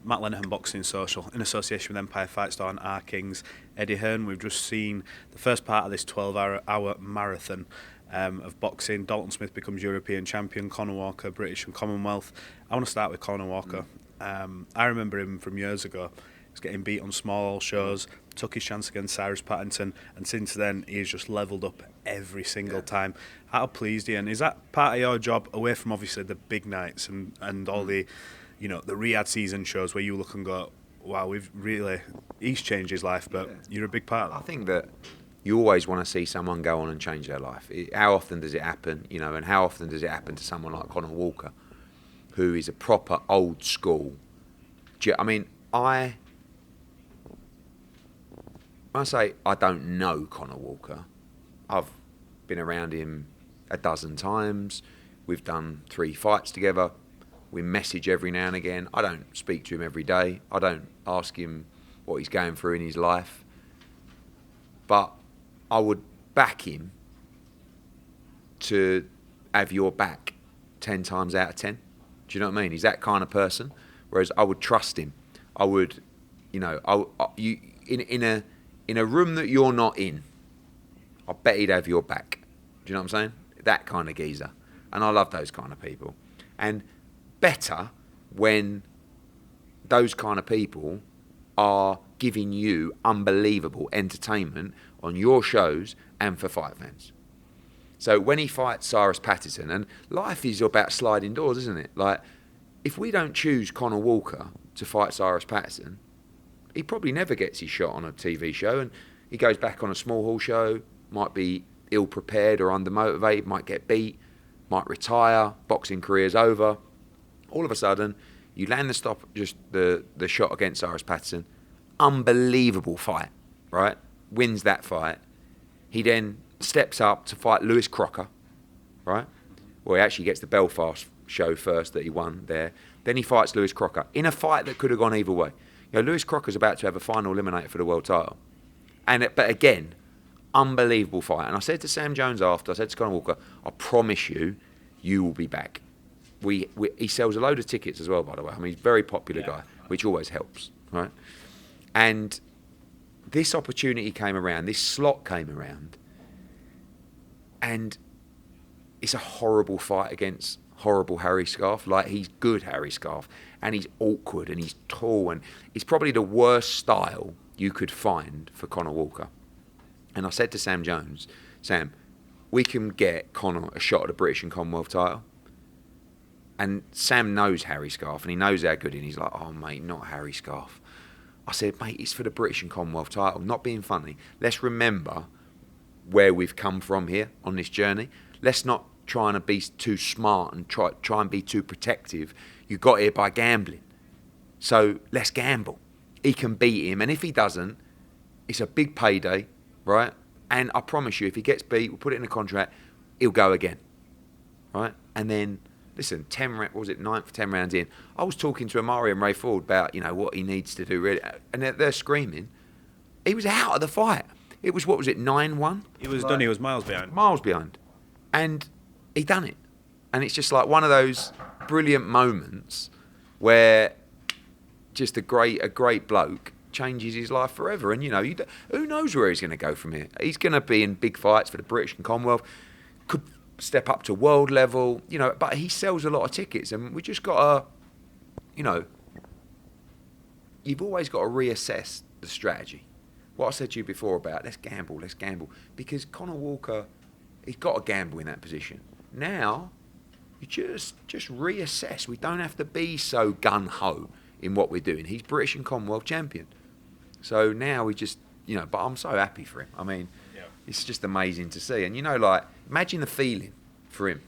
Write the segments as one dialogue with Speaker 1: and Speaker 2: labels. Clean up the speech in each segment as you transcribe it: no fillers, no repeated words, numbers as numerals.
Speaker 1: Matt Lenihan Boxing Social, in association with Empire Fight Store and Our Kings, Eddie Hearn. We've just seen the first part of this 12-hour marathon of boxing. Dalton Smith becomes European champion, Conah Walker, British and Commonwealth. I want to start with Conah Walker. I remember him from years ago. He was getting beat on small shows, took his chance against Cyrus Pattington, and since then he's just levelled up every single time. How pleased he is? And is that part of your job, away from obviously the big nights and all the, you know, the Riyadh season shows where you look and go, wow, he's changed his life, but you're a big part of that.
Speaker 2: I think that you always want to see someone go on and change their life. How often does it happen, you know, and how often does it happen to someone like Conah Walker, who is a proper old school. I mean, I say I don't know Conah Walker. I've been around him a dozen times. We've done 3 fights together. We message every now and again. I don't speak to him every day. I don't ask him what he's going through in his life. But I would back him to have your back 10 times out of 10. Do you know what I mean? He's that kind of person. Whereas I would trust him. I would, you know, in a room that you're not in, I bet he'd have your back. Do you know what I'm saying? That kind of geezer. And I love those kind of people. And better when those kind of people are giving you unbelievable entertainment on your shows and for fight fans. So when he fights Cyrus Pattington, and life is about sliding doors, isn't it? Like, if we don't choose Conah Walker to fight Cyrus Pattington, he probably never gets his shot on a TV show, and he goes back on a small hall show, might be ill-prepared or undermotivated, might get beat, might retire, boxing career's over. All of a sudden, you land the shot against Cyrus Pattington, unbelievable fight, right? Wins that fight. He then steps up to fight Lewis Crocker, right? Well, he actually gets the Belfast show first that he won there. Then he fights Lewis Crocker in a fight that could have gone either way. You know, Lewis Crocker's about to have a final eliminator for the world title. But again, unbelievable fight. And I said to Sam Jones after, I said to Conah Walker, I promise you, you will be back. He sells a load of tickets as well, by the way. I mean, he's a very popular guy, which always helps, right? And this opportunity came around, this slot came around, and it's a horrible fight against horrible Harry Scarf. Like, he's good Harry Scarf, and he's awkward, and he's tall, and it's probably the worst style you could find for Conah Walker. And I said to Sam Jones, Sam, we can get Conah a shot at the British and Commonwealth title. And Sam knows Harry Scarf, and he knows how good, and he's like, oh, mate, not Harry Scarf. I said, mate, it's for the British and Commonwealth title. Not being funny. Let's remember where we've come from here on this journey. Let's not try and be too smart and try and be too protective. You got here by gambling. So let's gamble. He can beat him, and if he doesn't, it's a big payday, right? And I promise you, if he gets beat, we'll put it in a contract, he'll go again, right? And then, listen, 9th, 10 rounds in, I was talking to Amari and Ray Ford about, you know, what he needs to do, really, and they're screaming. He was out of the fight. It was, 9-1?
Speaker 1: He was done, he was miles behind.
Speaker 2: Miles behind. And he done it. And it's just like one of those brilliant moments where just a great bloke changes his life forever. And, you know, who knows where he's going to go from here? He's going to be in big fights for the British and Commonwealth, could step up to world level, you know, but he sells a lot of tickets, and we just got to, you know, you've always got to reassess the strategy. What I said to you before about let's gamble, because Conah Walker, he's got to gamble in that position. Now, you just reassess. We don't have to be so gung-ho in what we're doing. He's British and Commonwealth champion. So now we just, you know, but I'm so happy for him. I mean, it's just amazing to see. And, you know, like, imagine the feeling for him.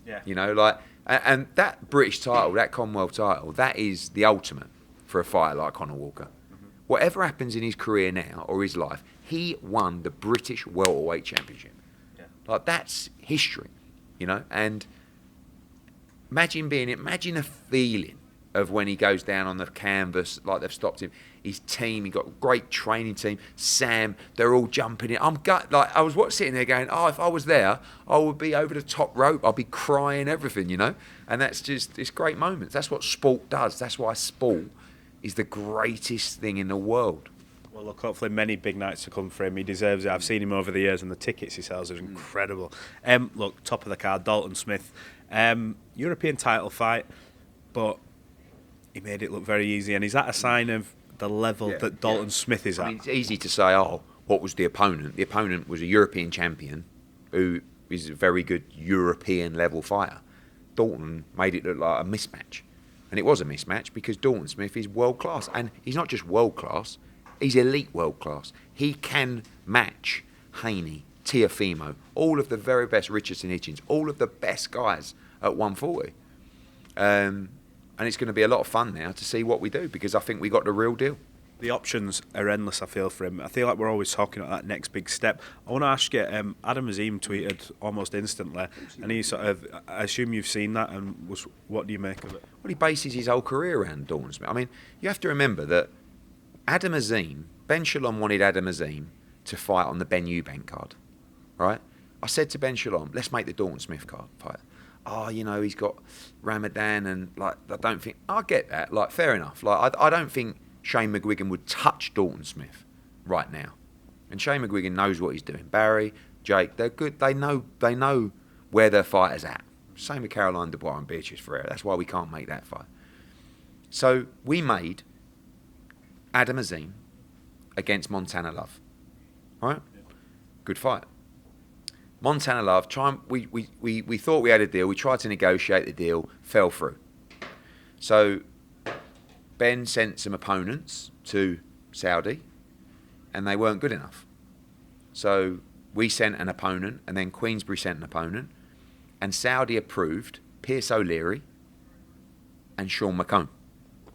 Speaker 2: Yeah. You know, like, and that British title, that Commonwealth title, that is the ultimate for a fighter like Conah Walker. Mm-hmm. Whatever happens in his career now or his life, he won the British welterweight championship. Yeah. Like, that's history, you know. And imagine the feeling of when he goes down on the canvas, like they've stopped him. His team, he got a great training team. Sam, they're all jumping in. I was sitting there going, oh, if I was there, I would be over the top rope. I'd be crying, everything, you know. And that's just, it's great moments. That's what sport does. That's why sport is the greatest thing in the world.
Speaker 1: Well, look, hopefully many big nights to come for him. He deserves it. I've seen him over the years, and the tickets he sells are incredible. Look, top of the card, Dalton Smith. European title fight, but he made it look very easy. And is that a sign of the level that Dalton Smith is at?
Speaker 2: I mean, it's easy to say, what was the opponent? The opponent was a European champion who is a very good European level fighter. Dalton made it look like a mismatch. And it was a mismatch because Dalton Smith is world class. And he's not just world class, he's elite world class. He can match Haney, Teofimo, all of the very best Richardson Hitchens, all of the best guys at 140. And it's going to be a lot of fun now to see what we do, because I think we got the real deal.
Speaker 1: The options are endless, I feel, for him. I feel like we're always talking about that next big step. I want to ask you, Adam Azim tweeted almost instantly, and he sort of, I assume you've seen that, and what do you make of it?
Speaker 2: Well, he bases his whole career around Dalton Smith. I mean, you have to remember that Adam Azim, Ben Shalom wanted Adam Azim to fight on the Ben Eubank card, right? I said to Ben Shalom, let's make the Dalton Smith card fight. He's got Ramadan, and like, I don't think, I get that, like, fair enough. Like, I don't think Shane McGuigan would touch Dalton Smith right now. And Shane McGuigan knows what he's doing. Barry, Jake, they're good. They know where their fighter's at. Same with Caroline Dubois and Beatrice Ferreira. That's why we can't make that fight. So we made Adam Azim against Montana Love. Right? Good fight. Montana Love, we thought we had a deal. We tried to negotiate the deal, fell through. So Ben sent some opponents to Saudi, and they weren't good enough. So we sent an opponent, and then Queensbury sent an opponent, and Saudi approved Pierce O'Leary and Sean McComb.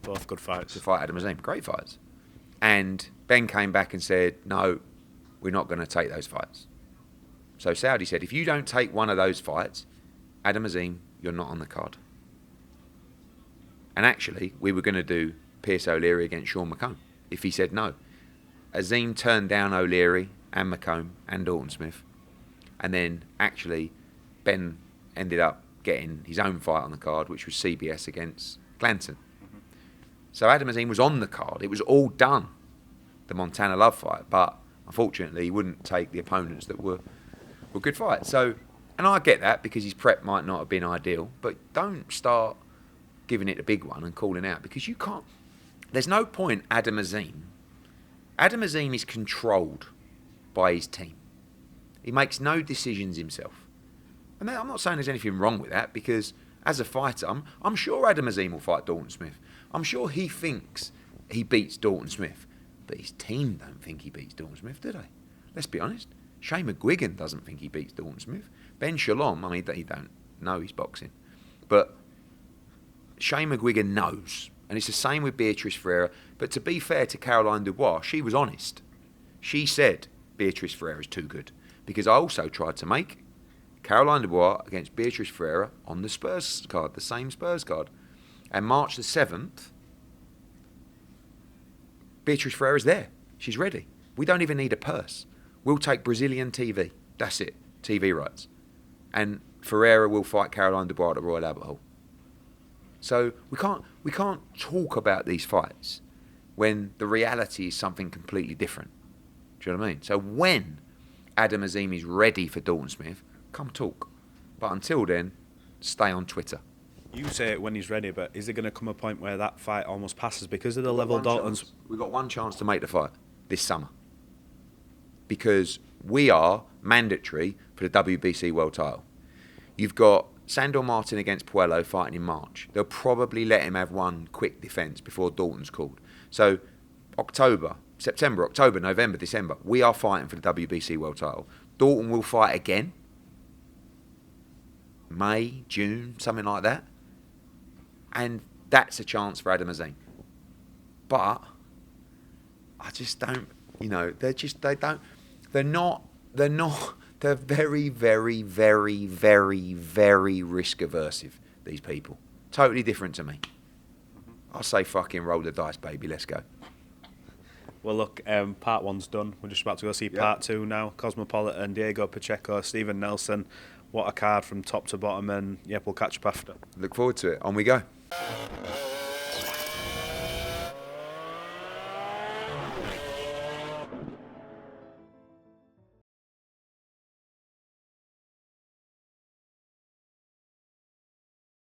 Speaker 1: Both good fights.
Speaker 2: To fight Adam Azim. Great fights. And Ben came back and said, no, we're not going to take those fights. So Saudi said, if you don't take one of those fights, Adam Azim, you're not on the card. And actually, we were going to do Pierce O'Leary against Sean McComb if he said no. Azim turned down O'Leary and McComb and Dalton Smith. And then actually, Ben ended up getting his own fight on the card, which was CBS against Glanton. Mm-hmm. So Adam Azim was on the card. It was all done, the Montana Love fight. But unfortunately, he wouldn't take the opponents that were good fights. So, and I get that, because his prep might not have been ideal. But don't start giving it a big one and calling out, because you can't. There's no point Adam Azim. Adam Azim is controlled by his team. He makes no decisions himself. And I'm not saying there's anything wrong with that, because as a fighter, I'm sure Adam Azim will fight Dalton Smith. I'm sure he thinks he beats Dalton Smith. But his team don't think he beats Dalton Smith, do they? Let's be honest. Shane McGuigan doesn't think he beats Dalton Smith. Ben Shalom, I mean, he don't know he's boxing. But Shane McGuigan knows. And it's the same with Beatrice Ferreira. But to be fair to Caroline Dubois, she was honest. She said Beatrice Ferreira is too good. Because I also tried to make Caroline Dubois against Beatrice Ferreira on the Spurs card, the same Spurs card. And March the 7th, Beatrice Ferreira's there. She's ready. We don't even need a purse. We'll take Brazilian TV. That's it. TV rights. And Ferreira will fight Caroline Dubois at the Royal Albert Hall. So we can't talk about these fights when the reality is something completely different. Do you know what I mean? So when Adam Azim is ready for Dalton Smith, come talk. But until then, stay on Twitter.
Speaker 1: You say it when he's ready, but is there going to come a point where that fight almost passes because of the level Dalton's...
Speaker 2: We've got one chance to make the fight this summer. Because we are mandatory for the WBC world title. You've got Sandor Martin against Puello fighting in March. They'll probably let him have one quick defence before Dalton's called. So September, October, November, December, we are fighting for the WBC world title. Dalton will fight again. May, June, something like that. And that's a chance for Adam Azim. But I just don't, they're very, very, very, very, very risk aversive, these people. Totally different to me. I say fucking roll the dice, baby, let's go.
Speaker 1: Well, look, part one's done. We're just about to go see part two now. Cosmopolitan, Diego Pacheco, Stephen Nelson. What a card from top to bottom, and we'll catch up after.
Speaker 2: Look forward to it. On we go.